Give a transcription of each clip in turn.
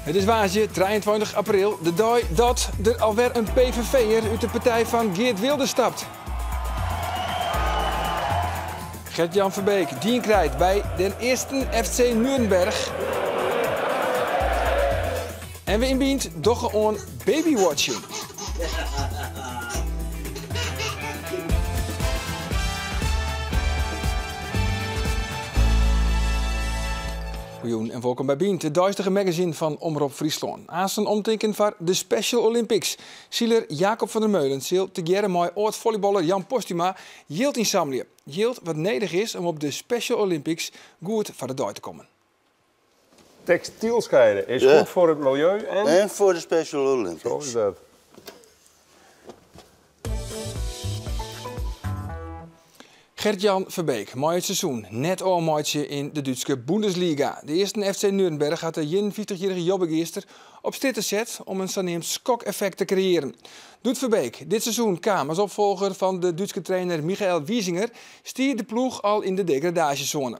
Het is waasje, 23 april, de dag dat er alweer een PVV'er uit de partij van Geert Wilders stapt. Gert-Jan Verbeek, die krijgt bij de eerste FC Nuremberg. En we inbient doggen on babywatching. Goeien en welkom bij Bient, het duistere magazine van Omroep Friesland. Aan omteken voor de Special Olympics. Zieler Jacob van der Meulen zult together met oud-volleyballer Jan Postuma yield inzamelen. Yield wat nodig is om op de Special Olympics goed voor de dag te komen. Textiel scheiden is goed voor het milieu en voor de Special Olympics. Zo is dat. Gert-Jan Verbeek, mooi het seizoen. Net al mooitje in de Duitse Bundesliga. De eerste FC Nuremberg had de 51-jarige jobbegeester op stitten zet om een saneem schok-effect te creëren. Doet Verbeek dit seizoen kwam als opvolger van de Duitse trainer Michael Wiesinger stier de ploeg al in de degradatiezone.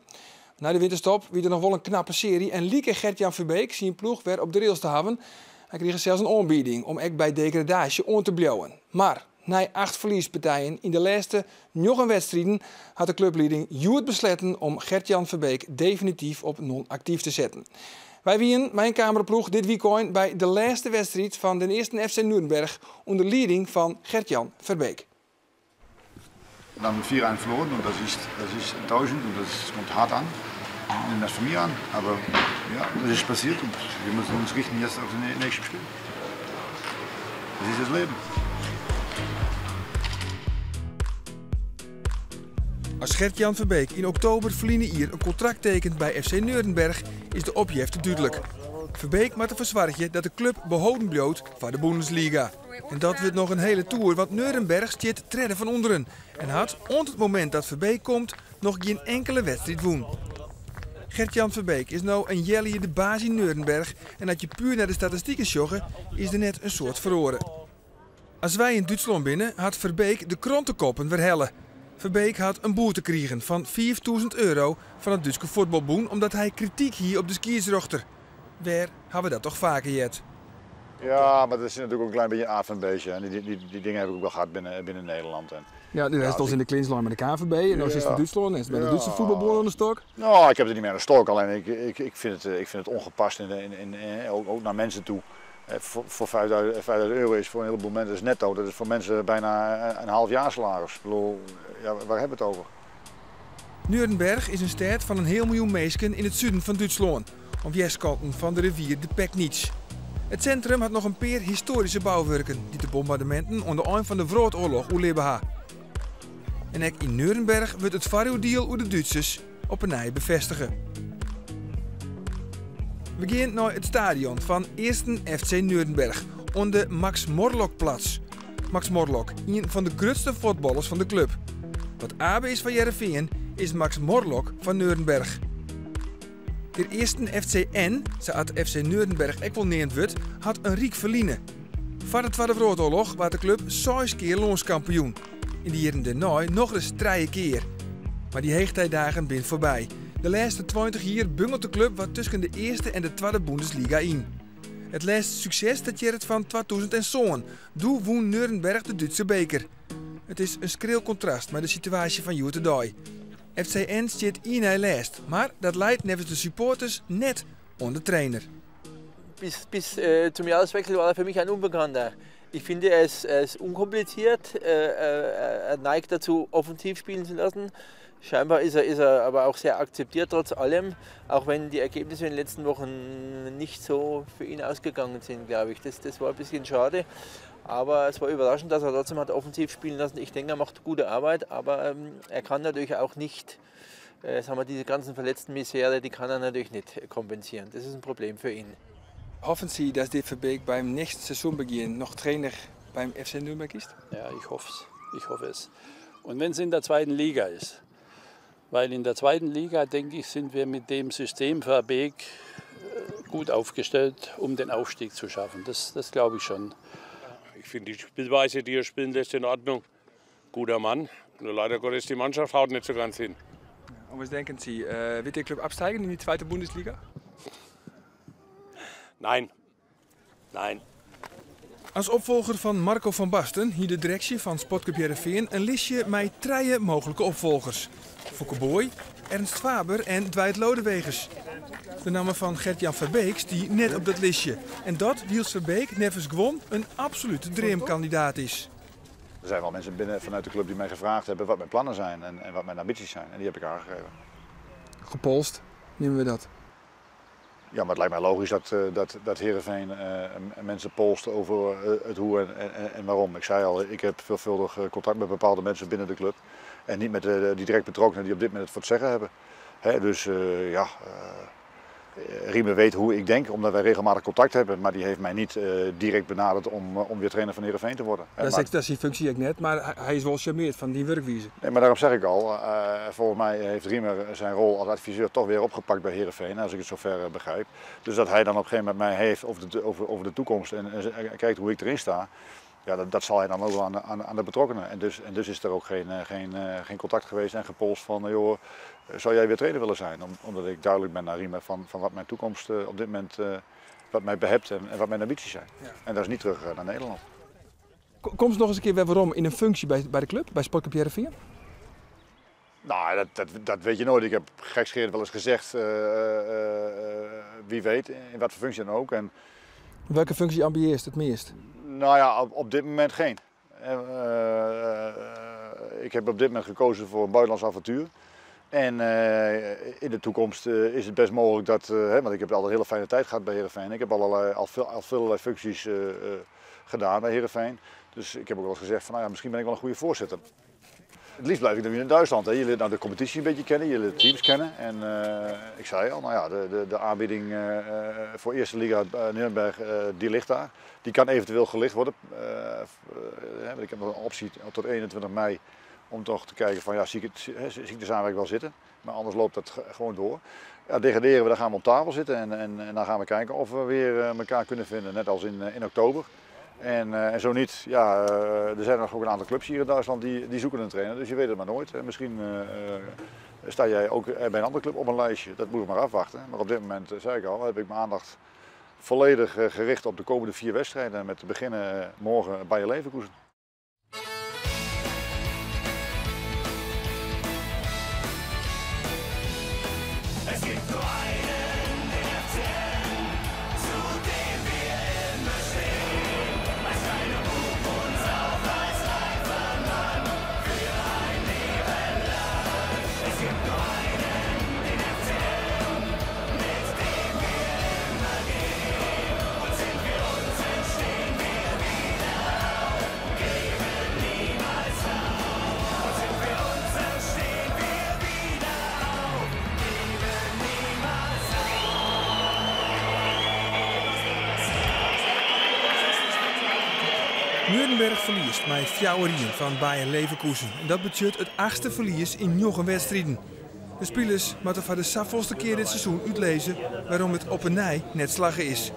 Na de winterstop wie er nog wel een knappe serie en lieke Gert-Jan Verbeek zijn ploeg weer op de rails te hebben. Hij kreeg zelfs een aanbieding om ook bij degradatie on te blijven. Maar na 8 verliespartijen in de laatste 9 wedstrijden had de clubleiding Joert besloten om Gert-Jan Verbeek definitief op non-actief te zetten. Wij wien mijn kamerploeg dit weekend bij de laatste wedstrijd van de eerste FC Nuremberg onder leiding van Gert-Jan Verbeek. Dan mit 4-1 verloren und das ist enttäuschend und das kommt hart an. Nimmt das von mir an, aber ja, das ist passiert und wir müssen uns richten jetzt auf das nächste Spiel. Das ist das Leben. Als Gert-Jan Verbeek in oktober verliezen hier een contract tekent bij FC Nuremberg is de opjefte duidelijk. Verbeek maakt een verzwartje dat de club behouden blijft voor de Bundesliga. En dat wordt nog een hele tour, want Nuremberg zit treden van onderen. En had, rond het moment dat Verbeek komt, nog geen enkele wedstrijd woen. Gert-Jan Verbeek is nou een jelly de baas in Nuremberg. En dat je puur naar de statistieken joggen, is er net een soort verloren. Als wij in Duitsland binnen, had Verbeek de krantenkoppen weer hellen. Verbeek had een boete gekregen van €4.000 van het Duitse voetbalboen omdat hij kritiek hier op de skiërsrochter. Waar hebben we dat toch vaker jet? Ja, maar dat is natuurlijk ook een klein beetje aard van het beestje. En die dingen heb ik ook wel gehad binnen Nederland. En, ja, nu is het ons in de Klinslijn met de KVB en nu is het in Duitsland en is het bij de Duitse voetbalboen aan de stok. Nou, ik heb het niet meer aan de stok, alleen ik vind het ongepast ook naar mensen toe. Voor €5.000 is voor een heleboel mensen is netto. Dat is voor mensen bijna een half jaar salaris. Ik bedoel, ja, waar hebben we het over? Nuremberg is een stad van 1 miljoen mensen in het zuiden van Duitsland, op westkanten van de rivier de Pegnitz. Het centrum had nog een paar historische bouwwerken die de bombardementen onder een van de Wereldoorlog oerleven hadden. En ook in Nuremberg wordt het variodeal uit de Duitsers op een nij bevestigen. We gaan naar het stadion van 1. FC Nuremberg, op de Max-Morlock-plaats. Max Morlock, een van de grootste voetballers van de club. Wat Abe is van Heerenveen, is Max Morlock van Nuremberg. De eerste FCN, zoals FC Nuremberg ook wel neemt wordt, had een riek verliezen. Voor de Tweede Wereldoorlog was de club 6 keer landskampioen. In de jaren daarna nog eens 3 keer. Maar die heegtijdagen zijn voorbij. De laatste 20 jaar bungelt de club wat tussen de eerste en de tweede Bundesliga in. Het laatste succes dateert van 2007. Toen won Nuremberg de Duitse beker. Het is een schril contrast met de situatie van Joetedai. FCN zit in lijst, maar dat leidt nevens de supporters net aan de trainer. Bis zum Jahreswechsel war er für mich ein Unbekannter. Ich finde, er ist unkompliziert, er neigt dazu, offensiv spielen zu lassen. Scheinbar ist er aber auch sehr akzeptiert trotz allem, auch wenn die Ergebnisse in den letzten Wochen nicht so für ihn ausgegangen sind, glaube ich. Das war ein bisschen schade, aber es war überraschend, dass er trotzdem hat offensiv spielen lassen. Ich denke, er macht gute Arbeit, aber er kann natürlich auch nicht, sagen wir, diese ganzen verletzten Misere, die kann er natürlich nicht kompensieren. Das ist ein Problem für ihn. Hoffen Sie, dass der Verbeek beim nächsten Saisonbeginn noch Trainer beim FC Nürnberg ist? Ja, ich hoffe es. Ich hoffe es. Und wenn es in der zweiten Liga ist. Weil in der zweiten Liga, denke ich, sind wir mit dem System Verbeek gut aufgestellt, um den Aufstieg zu schaffen. Das glaube ich schon. Ich finde die Spielweise, die er spielen lässt, in Ordnung. Guter Mann. Nur leider Gottes, die Mannschaft haut nicht so ganz hin. Und was denken Sie, wird der Club absteigen in die zweite Bundesliga? Nein, Nein. Als opvolger van Marco van Basten hier de directie van Sportclub Heerenveen een listje met 3 mogelijke opvolgers. Fouke Boy, Ernst Faber en Dwight Lodewegers. De namen van Gert-Jan Verbeek die net op dat listje. En dat Wiels Verbeek nevens gewoon een absolute dreamkandidaat is. Er zijn wel mensen binnen vanuit de club die mij gevraagd hebben wat mijn plannen zijn en wat mijn ambities zijn. En die heb ik aangegeven. Gepolst, nemen we dat. Ja, maar het lijkt mij logisch dat Heerenveen mensen polst over het hoe en waarom. Ik zei al, ik heb veelvuldig contact met bepaalde mensen binnen de club. En niet met die direct betrokkenen die op dit moment het voor het zeggen hebben. Dus Riemer weet hoe ik denk, omdat wij regelmatig contact hebben. Maar die heeft mij niet direct benaderd om weer trainer van Heerenveen te worden. Dat is die functie ik net, maar hij is wel charmeerd van die werkwijze. Nee, maar daarom zeg ik al, volgens mij heeft Riemer zijn rol als adviseur toch weer opgepakt bij Heerenveen, als ik het zover begrijp. Dus dat hij dan op een gegeven moment mij heeft over de toekomst en kijkt hoe ik erin sta. Ja, dat zal hij dan ook wel aan de betrokkenen. En dus is er ook geen contact geweest en gepolst van, joh, zou jij weer trainer willen zijn? Omdat ik duidelijk ben naar Riemer van wat mijn toekomst op dit moment, wat mij behept en wat mijn ambities zijn. Ja. En dat is niet terug naar Nederland. Kom eens nog eens een keer weer waarom in een functie bij de club, bij Sportclub Heerenveen? Nou, dat weet je nooit. Ik heb gekscherend wel eens gezegd, wie weet, in wat voor functie dan ook. En welke functie ambieert het meest? Nou ja, op dit moment geen. Ik heb op dit moment gekozen voor een buitenlands avontuur. En in de toekomst is het best mogelijk dat, want ik heb al een hele fijne tijd gehad bij Heerenveen. Ik heb al veel functies gedaan bij Heerenveen. Dus ik heb ook wel eens gezegd van, nou ja, misschien ben ik wel een goede voorzitter. Het liefst blijf ik dan weer in Duitsland. Hè. Je leert nou de competitie een beetje kennen, je leert de teams kennen. En ik zei al, nou ja, de aanbieding voor Eerste Liga Nürnberg, die ligt daar. Die kan eventueel gelicht worden. Ik heb nog een optie tot 21 mei om toch te kijken van, ja, zie ik de samenwerking wel zitten. Maar anders loopt dat gewoon door. Ja, degraderen we, dan gaan we op tafel zitten en dan gaan we kijken of we weer elkaar kunnen vinden, net als in oktober. En zo niet, ja, er zijn nog ook een aantal clubs hier in Duitsland die zoeken een trainer, dus je weet het maar nooit. Misschien sta jij ook bij een andere club op een lijstje, dat moet ik maar afwachten. Maar op dit moment, zei ik al, heb ik mijn aandacht volledig gericht op de komende 4 wedstrijden. Met te beginnen morgen Bayer Leverkusen. Nürnberg verliest met 4-1 van Bayer Leverkusen. En dat betekent het 8e verlies in 9 wedstrijden. De spelers moeten voor de zoveelste keer dit seizoen uitlezen waarom het op een nij net slagen is.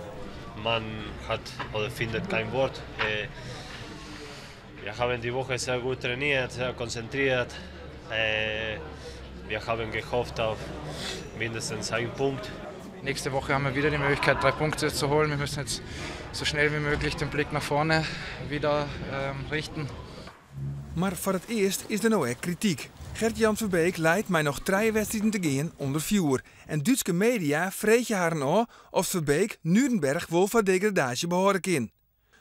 Man findet kein Wort. Wir haben die Woche sehr gut trainiert, sehr konzentriert. Wir haben gehofft auf mindestens 1 Punkt. Nächste Woche haben wir wieder die Möglichkeit, 3 Punkte zu holen. Wir müssen jetzt so schnell wie möglich den Blick nach vorne wieder richten. Maar voor het eerst is er nou echt kritiek. Gert-Jan Verbeek leidt mij nog 3 wedstrijden te gaan onder vuur. En Duitse media vreetje haar nou of Verbeek Nürnberg wel van degradatie behoren kan.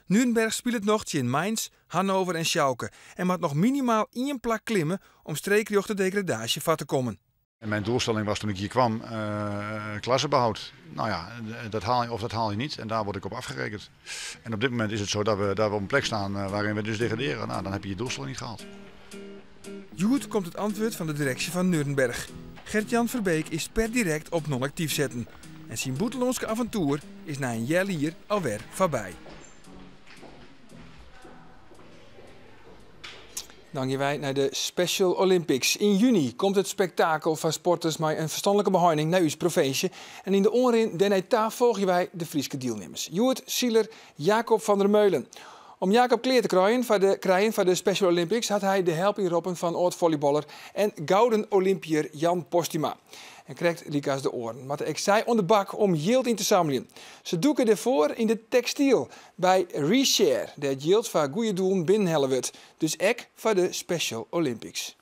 Nürnberg speelt nog tegen Mainz, Hannover en Schalke. En moet nog minimaal 1 plak klimmen om streekjoch de degradatie vat te komen. En mijn doelstelling was toen ik hier kwam, klassebehoud. Nou ja, dat haal je of dat haal je niet en daar word ik op afgerekend. En op dit moment is het zo dat we op een plek staan waarin we dus degraderen. Nou, dan heb je je doelstelling niet gehaald. Goed komt het antwoord van de directie van Nürnberg. Gert-Jan Verbeek is per direct op non-actief zetten. En zijn boeteloonske avontuur is na een jaar hier alweer voorbij. Dan gaan wij naar de Special Olympics. In juni komt het spektakel van sporters met een verstandelijke behandeling naar uw provincie. En in de oren den etat volgen wij de Friese deelnemers. Joert, Sieler, Jacob van der Meulen. Om Jacob kleer te krijgen voor de Special Olympics had hij de helping roepen van oud-volleyballer en gouden Olympiër Jan Postuma. en krijgt Rika's de oren. Maar ik zei on de bak om yield in te zamelen. Ze doeken ervoor in de textiel bij Reshare. Dat yield van goede doelen binnen wordt. Dus ek voor de Special Olympics.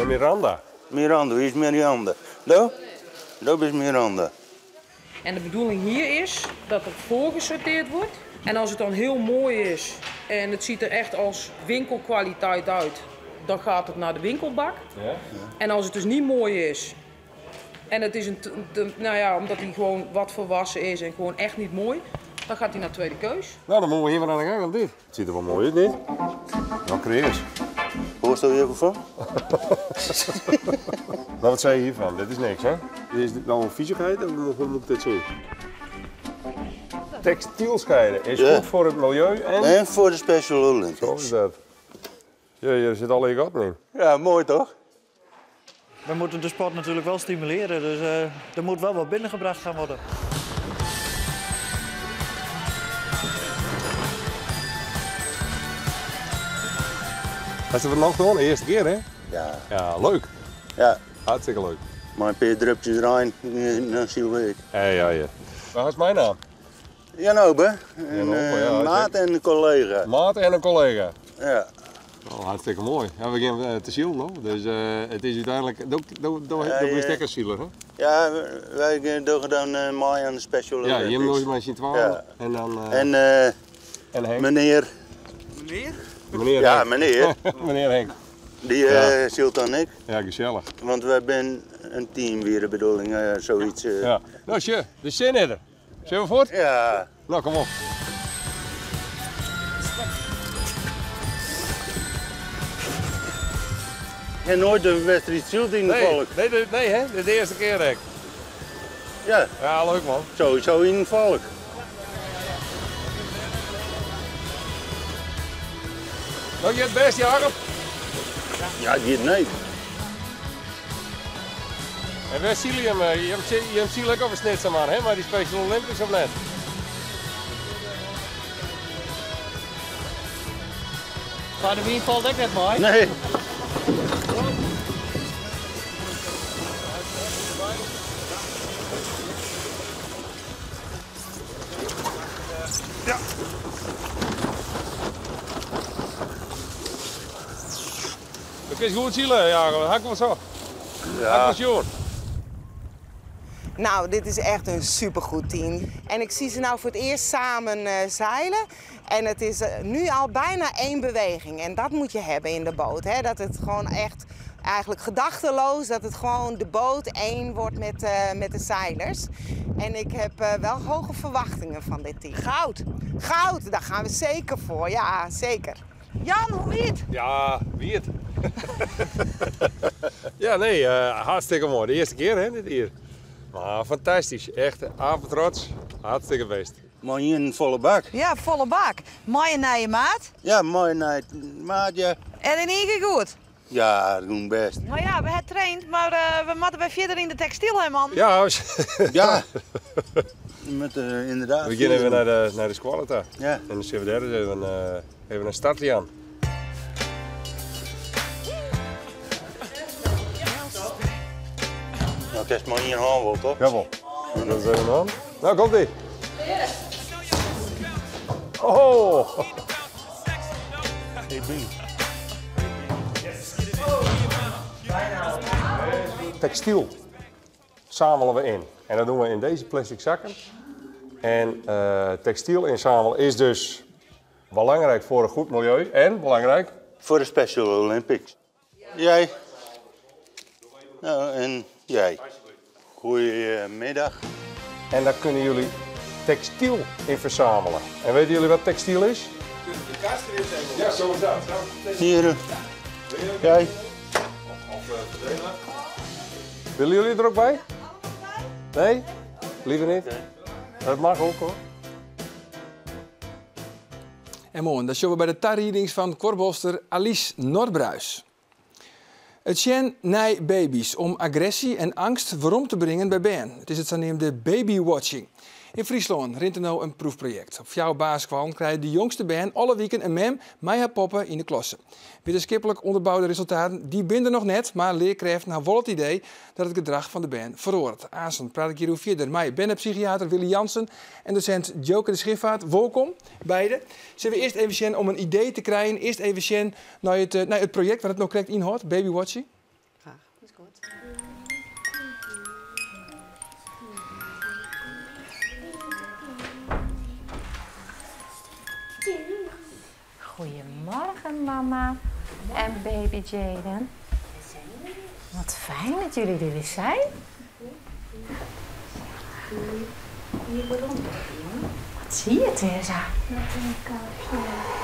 Miranda. Miranda, wie is Miranda? Dat? Dat is Miranda. En de bedoeling hier is dat het voorgesorteerd wordt. En als het dan heel mooi is en het ziet er echt als winkelkwaliteit uit, dan gaat het naar de winkelbak. Ja. En als het dus niet mooi is en het is omdat hij gewoon wat volwassen is en gewoon echt niet mooi, dan gaat hij naar tweede keus. Nou, dan moeten we hier maar aan de gang op dit. Het ziet er wel mooi uit, niet? Nou, creëers. Hoe stel je van? Nou, wat zei je hiervan? Dit is niks, hè? Is dit nou een viezigheid of hoe moet ik dit zien? Textiel scheiden is goed voor het milieu en voor de Special Olympics. Zo is dat. Ja, je zit al in je gat in. Ja, mooi toch? We moeten de sport natuurlijk wel stimuleren, dus er moet wel wat binnengebracht gaan worden. Hast je het nog gedaan? De eerste keer, hè? Ja. Ja, leuk. Ja. Hartstikke leuk. Maar een paar drupjes erin, dan zie je het. Ja. Waar is mijn naam? Jan Obe. Maat en een collega. Maat en een collega. Ja. Oh, hartstikke mooi. Ja, we gaan te ziel nog. Dus het is uiteindelijk. Doe je stekkers zielig, hè? Ja, wij doen dan mooi aan de Special Olympics. Ja, je hebt nooit maar zien 12. Ja. En dan. En Henk. Meneer. Meneer? Ja, Henk. meneer. Meneer Henk. Die zielt dan ik. Ja, gezellig. Want wij zijn een team weer, de bedoeling, zoiets. Ja. Nou, de zin in er. Zullen we voort? Ja. Nou, kom op. En nooit een wedstrijd zielt in het volk. Nee, hè? Dit is de eerste keer, Henk. Ja. Ja, leuk man. Sowieso in het volk. Nou, je het best, Jacob? Ja, nee. En waar zie je hem? Je hebt zielig of een snitsen man, hè? Maar die Special Olympics of net? Maar de wien valt ook net mooi. Nee. Ja. Dat is goed zielen, ja. Hak wel zo. Ja. Nou, dit is echt een supergoed team. En ik zie ze nou voor het eerst samen zeilen. En het is nu al bijna één beweging. En dat moet je hebben in de boot. Hè? Dat het gewoon echt, eigenlijk gedachteloos, dat het gewoon de boot één wordt met de zeilers. En ik heb wel hoge verwachtingen van dit team. Goud! Goud, daar gaan we zeker voor. Ja, zeker. Jan, hoe wie het? Ja, wie het? Ja, nee, hartstikke mooi. De eerste keer, hè, dit hier. Maar fantastisch. Echt, apentrots. Hartstikke best. Maar hier een volle bak. Ja, volle bak. Mooie nije maat. Ja, mooie maat, ja. En in ieder geval goed. Ja, dat doen best. Nou ja, we hebben getraind, maar we moeten bij verder in de textiel, hè man? Ja, ja. Met, inderdaad. We gaan even naar de Squalita. Ja. En dan zien we daar even een startje aan. Nou, kerst maar hier een handel, toch? Jawel. Dat is even aan. Nou, komt ie. Oh! Textiel zamelen we in. En dat doen we in deze plastic zakken. En textiel inzamelen is dus belangrijk voor een goed milieu en belangrijk voor de Special Olympics. Jij. Nou, en jij. Goedemiddag. En daar kunnen jullie textiel in verzamelen. En weten jullie wat textiel is? De kast erin zetten. Ja, zo is dat. Hier. Jij. Verdelen. Willen jullie er ook bij? Nee? Liever niet? Dat mag ook hoor. En mooi, dat zien we bij de tarriedings van korpsbolster Alice Noordbruis. Het zijn nij baby's om agressie en angst waarom te brengen bij Ben. Het is het zogenaamde babywatching. In Friesland rint er nou een proefproject. Op jouw basisschool krijgen de jongste band alle weken een mem met haar poppen in de klasse. Wetenschappelijk onderbouwde resultaten die binden nog net, maar leerkrachten hebben wel het idee dat het gedrag van de band verhoort. Aanston praat ik hier verder met bandpsychiater Willy Jansen en docent Joke de Schifvaart. Welkom, beide. Zullen we eerst even zien om een idee te krijgen, eerst even zien naar het project wat het nog correct inhoudt, Babywatching? Graag, dat is goed. Goedemorgen mama en baby Jaden. Wat fijn dat jullie er weer zijn. Wat zie je, Tessa? Een kuifje.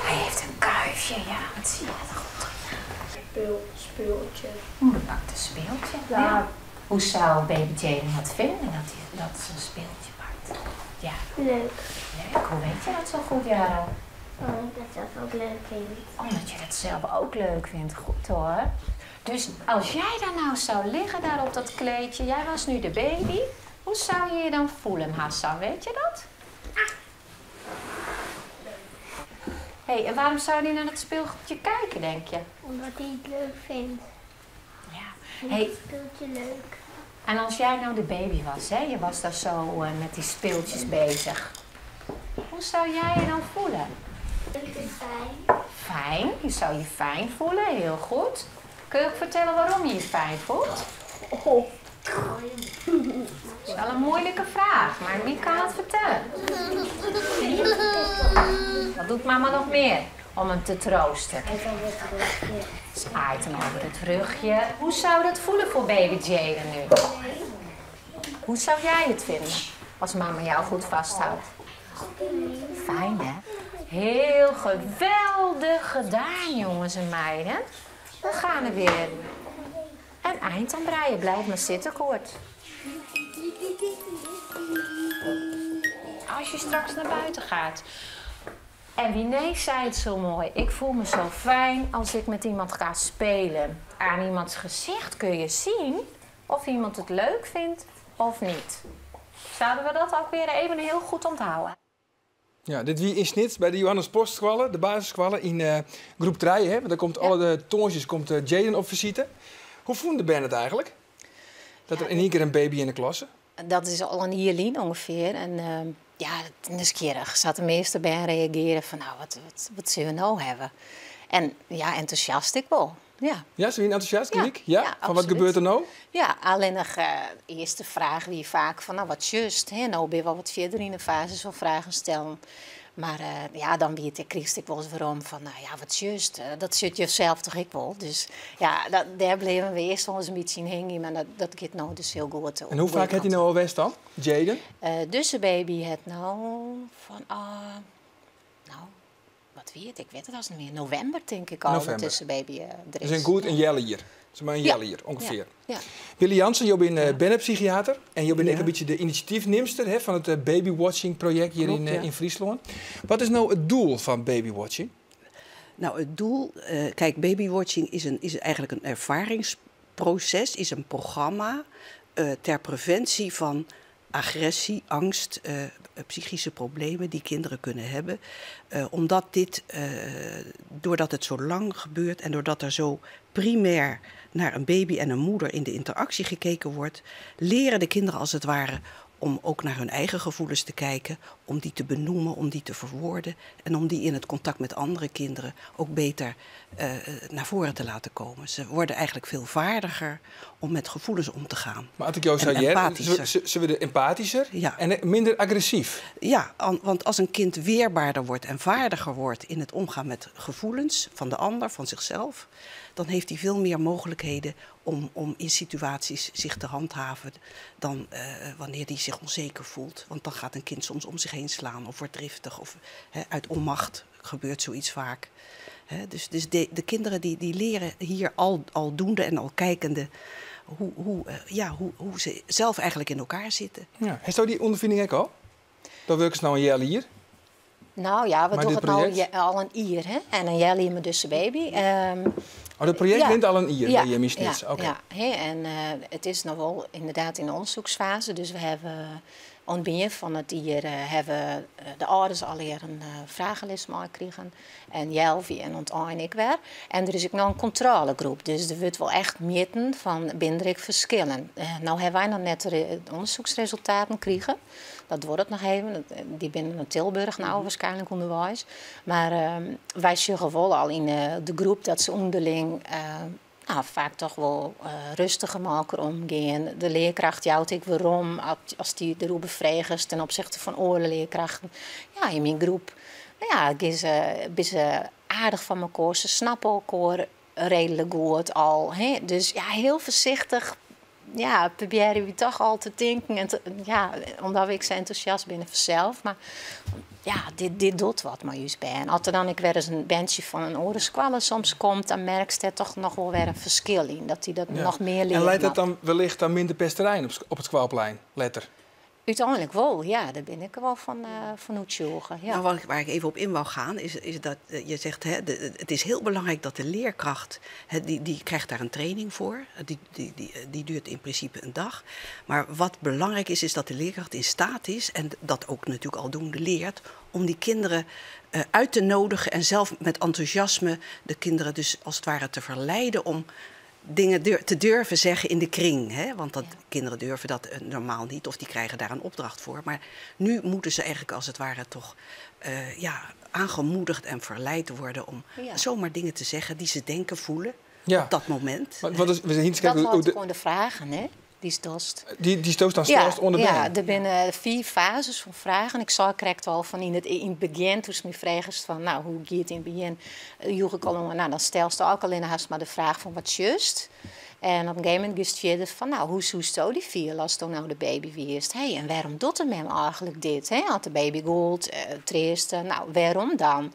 Hij heeft een kuifje, ja. Wat zie je er goed? Speeltje. Moeder pakt een speeltje. Ja. Hoe zou baby Jaden dat vinden dat ze een speeltje pakt? Ja. Leuk. Leuk. Hoe weet je dat zo goed, Jara? Omdat ik dat zelf ook leuk vind. Omdat je dat zelf ook leuk vindt. Goed hoor. Dus als jij daar nou zou liggen, daar op dat kleedje, jij was nu de baby, hoe zou je je dan voelen, Hassan? Weet je dat? En waarom zou hij naar dat speeltje kijken, denk je? Omdat hij het leuk vindt. Ja. Het speeltje leuk. En als jij nou de baby was, hè? Je was daar zo met die speeltjes bezig. Hoe zou jij je dan voelen? Fijn. Fijn? Je zou je fijn voelen, heel goed. Kun je ook vertellen waarom je je fijn voelt? Oh. Dat is wel een moeilijke vraag, maar wie kan het vertellen? Wat doet mama nog meer om hem te troosten? Ze aait hem over het rugje. Hoe zou dat voelen voor baby Jaden nu? Hoe zou jij het vinden als mama jou goed vasthoudt? Fijn, hè? Heel geweldig gedaan, jongens en meiden. We gaan er weer. En eind aan breien, blijf maar zitten, Koert. Als je straks naar buiten gaat. En Winé zei het zo mooi. Ik voel me zo fijn als ik met iemand ga spelen. Aan iemands gezicht kun je zien of iemand het leuk vindt of niet. Zouden we dat ook weer even heel goed onthouden? Ja, dit wie in Snits bij de Johannes Postschool, de basisschool in groep 3. Hè? Daar komt alle de toontjes komt Jaden op visite. Hoe voelde de band het eigenlijk? Dat er in één keer een baby in de klasse? Dat is al een jaar ongeveer. En nieuwsgierig zat de meeste bij reageren van nou, wat zullen we nou hebben? En ja, enthousiast ik wel. Ja, ja, ze zijn enthousiast, Nick? Ja, van absoluut. wat gebeurt er nou? Ja, alleen nog eerste vraag wie vaak van nou wat just. Nou ben je wel wat verder in de fase zo vragen stellen. Maar dan weet ik, kreeg ik wel eens waarom van nou ja, wat just. Dat zit je zelf toch ik wel. Dus ja, daar bleven we eerst wel eens een beetje in hangen. Maar dat gaat nou dus heel goed. En hoe vaak heeft hij nou al west dan, Jaden? Dus de baby het nou van wat weet ik weet het als niet meer. November denk ik al. Tussen baby er is. Dus een goed een jelle hier. Maar een jelle hier, ongeveer. Ja. Willy Jansen, je bent bandpsychiater. En je bent ook een beetje de initiatiefneemster van het Babywatching project hier in Friesland. Wat is nou het doel van Babywatching? Nou, het doel, kijk, Babywatching is eigenlijk een ervaringsproces, is een programma ter preventie van agressie, angst, psychische problemen die kinderen kunnen hebben. Omdat doordat het zo lang gebeurt en doordat er zo primair naar een baby en een moeder in de interactie gekeken wordt, leren de kinderen als het ware om ook naar hun eigen gevoelens te kijken, om die te benoemen, om die te verwoorden en om die in het contact met andere kinderen ook beter naar voren te laten komen. Ze worden eigenlijk veel vaardiger om met gevoelens om te gaan. Maar als ik jou zei, ze worden empathischer en minder agressief. Ja, want als een kind weerbaarder wordt en vaardiger wordt in het omgaan met gevoelens van de ander, van zichzelf, dan heeft hij veel meer mogelijkheden om in situaties zich te handhaven dan wanneer hij zich onzeker voelt. Want dan gaat een kind soms om zich heen slaan of wordt driftig of uit onmacht gebeurt zoiets vaak. Dus de kinderen die leren hier aldoende en al kijkende hoe ze zelf eigenlijk in elkaar zitten. Ja. Heeft u die ondervinding ook al? Dan werken ze nou een jaar hier? Nou ja, we doen het nou al een jaar, hè? En een jaar met dus een baby. Dat project wint al een jaar bij je misnits. En het is nog wel inderdaad in de onderzoeksfase. Dus we hebben Aan het begin van het jaar hebben de ouders al een vragenlijst gekregen. En Jelvi en ontein ik weer. En er is ook nog een controlegroep. Dus er wordt wel echt meten van binnen verschillen. Nou hebben wij nog net de onderzoeksresultaten gekregen. Dat wordt het nog even. Die binnen in Tilburg nou waarschijnlijk onderwijs. Maar wij zeggen wel al in de groep dat ze onderling vaak toch wel rustiger maken omgaan. De leerkracht jouwt ik waarom als die de roep bevraagt ten opzichte van andere leerkrachten. Ja, in mijn groep is aardig van elkaar. Ze snappen elkaar redelijk goed al. Hè? Dus ja, heel voorzichtig. Ja, proberen we toch al te denken. En omdat ik zo enthousiast ben vanzelf. Maar ja, dit doet wat maar juist bij. En als er dan weer eens een bandje van een oorenskwallen soms komt, dan merk je toch nog wel weer een verschil in. Dat hij dat nog meer leert. En leidt dat dan wellicht aan minder pesterij op het Kwalplein? Letter. Uiteindelijk wel, ja. Daar ben ik er wel van uitzogen. Ja. Nou, waar ik even op in wou gaan, is dat je zegt, het is heel belangrijk dat de leerkracht, die krijgt daar een training voor. Die duurt in principe een dag. Maar wat belangrijk is dat de leerkracht in staat is, en dat ook natuurlijk aldoende leert, om die kinderen uit te nodigen en zelf met enthousiasme de kinderen dus als het ware te verleiden om dingen te durven zeggen in de kring. Hè? Want kinderen durven dat normaal niet of die krijgen daar een opdracht voor. Maar nu moeten ze eigenlijk als het ware toch aangemoedigd en verleid worden om zomaar dingen te zeggen die ze denken, voelen op dat moment. Dat waren gewoon de vragen, hè? Die stost. Die stoot dan stelst onder de er zijn 4 fases van vragen. Ik zag correct al van in het begin, toen ze me vragen van, nou, hoe gaat het in het begin? Joeg ik al, dan stel je ook alleen maar de vraag van wat juist. En op een gegeven moment is het van, nou, hoe zou die viel als toen nou de baby wist? Hey, en waarom doet de mem eigenlijk dit? Hè? Had de baby goed, treeste, nou, waarom dan?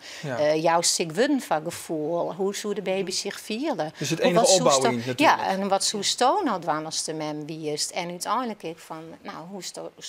Jouw ziek worden van gevoel, hoe zou de baby zich vielen? Dus het enige opbouwen natuurlijk. Ja, en wat zou nou dan als de mem wist? En uiteindelijk ik van, nou,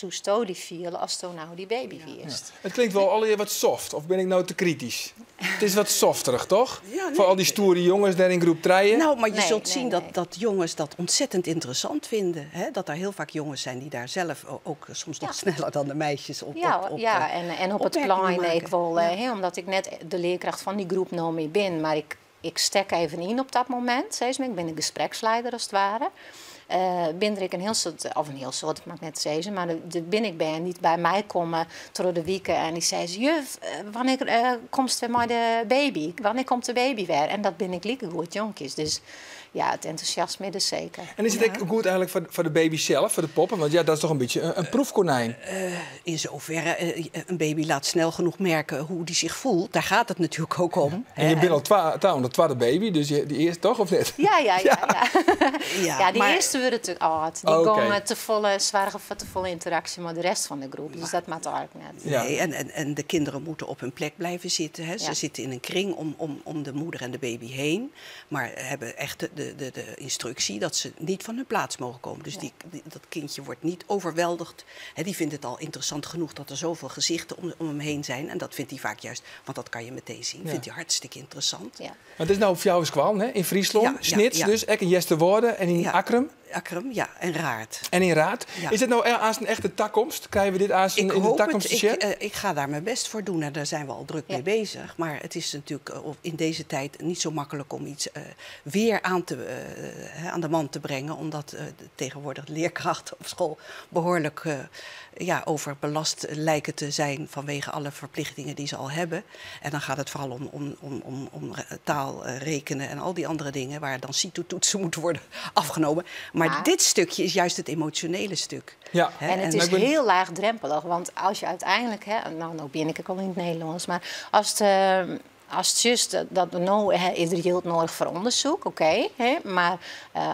hoe zou die vielen als toen nou die baby wist? Ja. Het klinkt wel alweer wat soft, of ben ik nou te kritisch? Het is wat softerig, toch? Ja, nee. Voor al die stoere jongens daar in groep 3. Nou, maar je zult zien dat jongens dat ontzettend interessant vinden. Hè? Dat er heel vaak jongens zijn die daar zelf ook soms nog sneller dan de meisjes op en op het plein ik wel, omdat ik net de leerkracht van die groep nog mee ben. Maar ik stek even in op dat moment. Ik ben een gespreksleider als het ware. Ben ik een heel soort, ik mag net zeggen, maar de ben ik bij niet bij mij komen door de weken en die zei: juf, wanneer komt weer maar de baby? Wanneer komt de baby weer? En dat ben ik lieke goed jonkjes. Dus ja, het enthousiasme is zeker. En is het ook goed eigenlijk voor de baby zelf, voor de poppen? Want ja, dat is toch een beetje een proefkonijn. In zoverre, een baby laat snel genoeg merken hoe die zich voelt. Daar gaat het natuurlijk ook om. Ja. En je bent al de tweede baby, dus die eerste toch, of niet? Ja, die eerste wordt het oud. Die komen zwaar voor te volle interactie met de rest van de groep. Dus dat maakt ook net. Ja. Nee, en de kinderen moeten op hun plek blijven zitten. Hè. Ze zitten in een kring om de moeder en de baby heen. Maar hebben echt de instructie dat ze niet van hun plaats mogen komen. Dus dat kindje wordt niet overweldigd. He, die vindt het al interessant genoeg dat er zoveel gezichten om hem heen zijn. En dat vindt hij vaak juist, want dat kan je meteen zien, vindt hij hartstikke interessant. Ja. Het is nou Fjouwerskwal, hè, in Friesland. Snits dus, in Jesterwoorden en in Akrum. Akrum, ja, en Raad. En in Raad. Ja. Is het nou aan zijn echte takkomst? Krijgen we dit aan in de takkomst? Ik ga daar mijn best voor doen en daar zijn we al druk mee bezig. Maar het is natuurlijk in deze tijd niet zo makkelijk om iets weer aan de man te brengen. Omdat tegenwoordig leerkrachten op school behoorlijk overbelast lijken te zijn vanwege alle verplichtingen die ze al hebben. En dan gaat het vooral om taal, rekenen en al die andere dingen waar dan CITO-toetsen moeten worden afgenomen. Maar dit stukje is juist het emotionele stuk. Ja. En het is heel laagdrempelig, want als je uiteindelijk, nou ben ik al in het Nederlands, maar als het juist dat nou is er heel nodig voor onderzoek, maar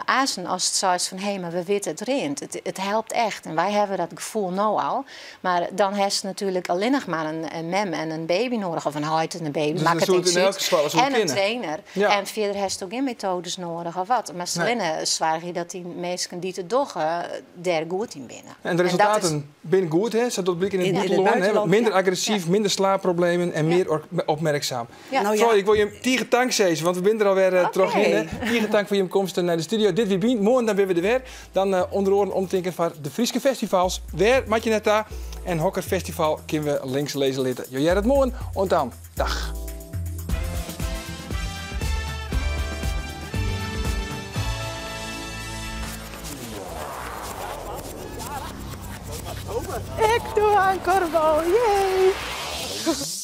als het zo is van maar we weten het rent, het helpt echt en wij hebben dat gevoel nou al, maar dan heeft natuurlijk alleen nog maar een mem en een baby nodig of een huid en een baby, dus maak het in elk geval en een trainer en verder heeft ook geen methodes nodig of wat, maar Celine zwaar je dat die mensen die het toch daar goed in binnen. En de resultaten binnen goed, hè? Zo dat blik in het buitenland, minder agressief, minder slaapproblemen en meer opmerkzaam. Ja. Nou ja. Sorry, ik wil je tegen dank zeggen, want we zijn er alweer terug in. Tegen dank voor je komst naar de studio. Dit weer bien. Morgen dan weer we er weer. Dan onder oren omdenken van de Frieske festivals. Weer maak je net daar. En Hokker Festival kunnen we links lezen laten. Jij het morgen. En dan, dag. Ik doe aan Corbo, yay!